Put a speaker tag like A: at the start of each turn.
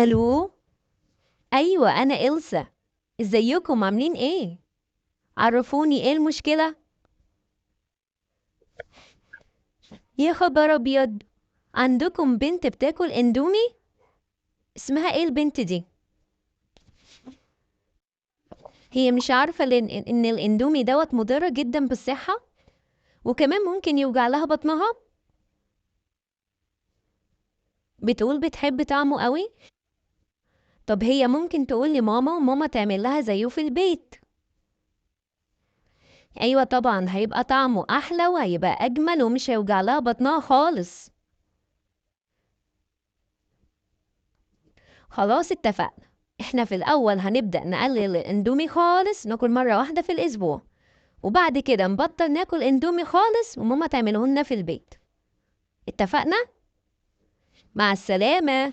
A: الو. ايوه انا إلسا. ازيكم عاملين ايه؟ عرفوني ايه المشكله. يا خبر ابيض، عندكم بنت بتاكل اندومي؟ اسمها ايه البنت دي؟ هي مش عارفه ان الاندومي دوت مضر جدا بالصحه، وكمان ممكن يوجع لها بطنها. بتقول بتحب طعمه قوي. طب هي ممكن تقول لماما وماما تعمل لها زيه في البيت. ايوه طبعا هيبقى طعمه احلى وهيبقى اجمل ومش هيوجع لها بطنها خالص. خلاص اتفقنا. احنا في الأول هنبدأ نقلل الاندومي خالص، ناكل مرة واحدة في الأسبوع، وبعد كده نبطل ناكل اندومي خالص وماما تعمله لنا في البيت. اتفقنا؟ مع السلامة.